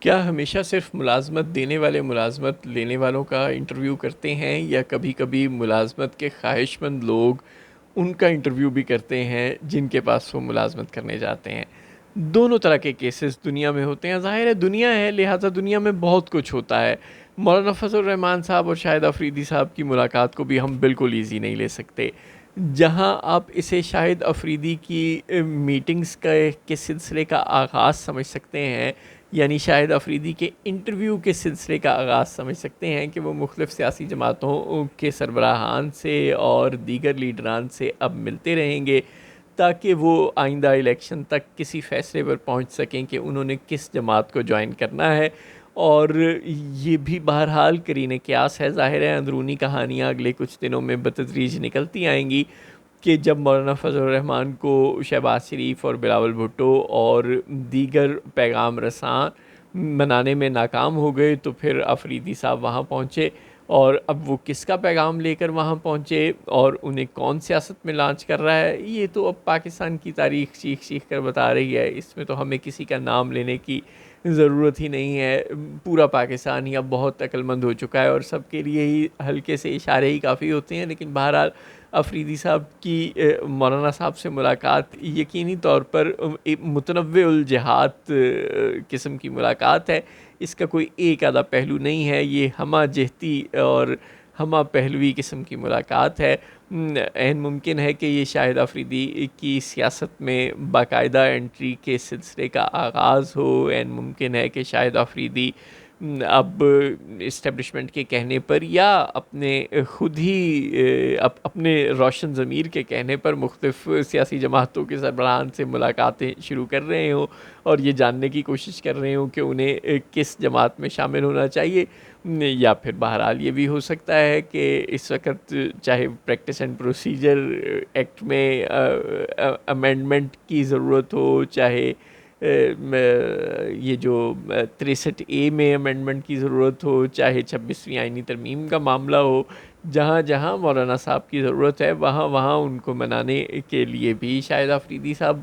کیا ہمیشہ صرف ملازمت دینے والے ملازمت لینے والوں کا انٹرویو کرتے ہیں یا کبھی کبھی ملازمت کے خواہش مند لوگ ان کا انٹرویو بھی کرتے ہیں جن کے پاس وہ ملازمت کرنے جاتے ہیں؟ دونوں طرح کے کیسز دنیا میں ہوتے ہیں، ظاہر ہے دنیا ہے لہٰذا دنیا میں بہت کچھ ہوتا ہے۔ مولانا فضل الرحمان صاحب اور شاہد آفریدی صاحب کی ملاقات کو بھی ہم بالکل ایزی نہیں لے سکتے۔ جہاں آپ اسے شاہد آفریدی کی میٹنگز کے سلسلے کا آغاز سمجھ سکتے ہیں، یعنی شاہد آفریدی کے انٹرویو کے سلسلے کا آغاز سمجھ سکتے ہیں کہ وہ مختلف سیاسی جماعتوں کے سربراہان سے اور دیگر لیڈران سے اب ملتے رہیں گے تاکہ وہ آئندہ الیکشن تک کسی فیصلے پر پہنچ سکیں کہ انہوں نے کس جماعت کو جوائن کرنا ہے۔ اور یہ بھی بہرحال قرین قیاس ہے، ظاہر ہے اندرونی کہانیاں اگلے کچھ دنوں میں بتدریج نکلتی آئیں گی کہ جب مولانا فضل الرحمان کو شہباز شریف اور بلاول بھٹو اور دیگر پیغام رساں منانے میں ناکام ہو گئے تو پھر آفریدی صاحب وہاں پہنچے، اور اب وہ کس کا پیغام لے کر وہاں پہنچے اور انہیں کون سیاست میں لانچ کر رہا ہے، یہ تو اب پاکستان کی تاریخ چیخ چیخ کر بتا رہی ہے۔ اس میں تو ہمیں کسی کا نام لینے کی ضرورت ہی نہیں ہے، پورا پاکستان ہی اب بہت عقل مند ہو چکا ہے اور سب کے لیے ہی ہلکے سے اشارے ہی کافی ہوتے ہیں۔ لیکن بہرحال آفریدی صاحب کی مولانا صاحب سے ملاقات یقینی طور پر متنوع الجہات قسم کی ملاقات ہے، اس کا کوئی ایک آدھا پہلو نہیں ہے، یہ ہمہ جہتی اور ہمہ پہلوی قسم کی ملاقات ہے۔ عین ممکن ہے کہ یہ شاہد آفریدی کی سیاست میں باقاعدہ انٹری کے سلسلے کا آغاز ہو، عین ممکن ہے کہ شاہد آفریدی اب اسٹیبلشمنٹ کے کہنے پر یا اپنے خود ہی اپنے روشن ضمیر کے کہنے پر مختلف سیاسی جماعتوں کے سربراہان سے ملاقاتیں شروع کر رہے ہوں اور یہ جاننے کی کوشش کر رہے ہوں کہ انہیں کس جماعت میں شامل ہونا چاہیے، یا پھر بہرحال یہ بھی ہو سکتا ہے کہ اس وقت چاہے پریکٹس اینڈ پروسیجر ایکٹ میں امینڈمنٹ کی ضرورت ہو، چاہے یہ جو 63A میں امینڈمنٹ کی ضرورت ہو، چاہے 26ویں آئینی ترمیم کا معاملہ ہو، جہاں جہاں مولانا صاحب کی ضرورت ہے وہاں وہاں ان کو منانے کے لیے بھی شاہد آفریدی صاحب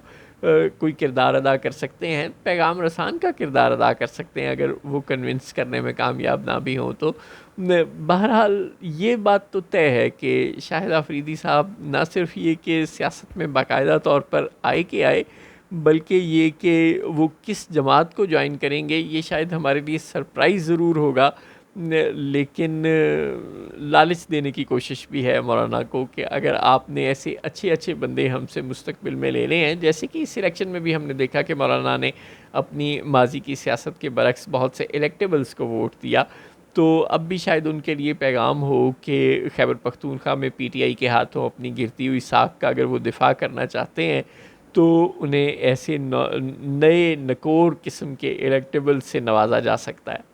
کوئی کردار ادا کر سکتے ہیں، پیغام رسان کا کردار ادا کر سکتے ہیں اگر وہ کنونس کرنے میں کامیاب نہ بھی ہوں تو۔ بہرحال یہ بات تو طے ہے کہ شاہد آفریدی صاحب نہ صرف یہ کہ سیاست میں باقاعدہ طور پر آئے کہ آئے، بلکہ یہ کہ وہ کس جماعت کو جوائن کریں گے یہ شاید ہمارے لیے سرپرائز ضرور ہوگا، لیکن لالچ دینے کی کوشش بھی ہے مولانا کو کہ اگر آپ نے ایسے اچھے اچھے بندے ہم سے مستقبل میں لینے ہیں، جیسے کہ اس الیکشن میں بھی ہم نے دیکھا کہ مولانا نے اپنی ماضی کی سیاست کے برعکس بہت سے الیکٹیبلز کو ووٹ دیا، تو اب بھی شاید ان کے لیے پیغام ہو کہ خیبر پختونخوا میں پی ٹی آئی کے ہاتھوں اپنی گرتی ہوئی ساکھ کا اگر وہ دفاع کرنا چاہتے ہیں تو انہیں ایسے نئے نکور قسم کے الیکٹیبل سے نوازا جا سکتا ہے۔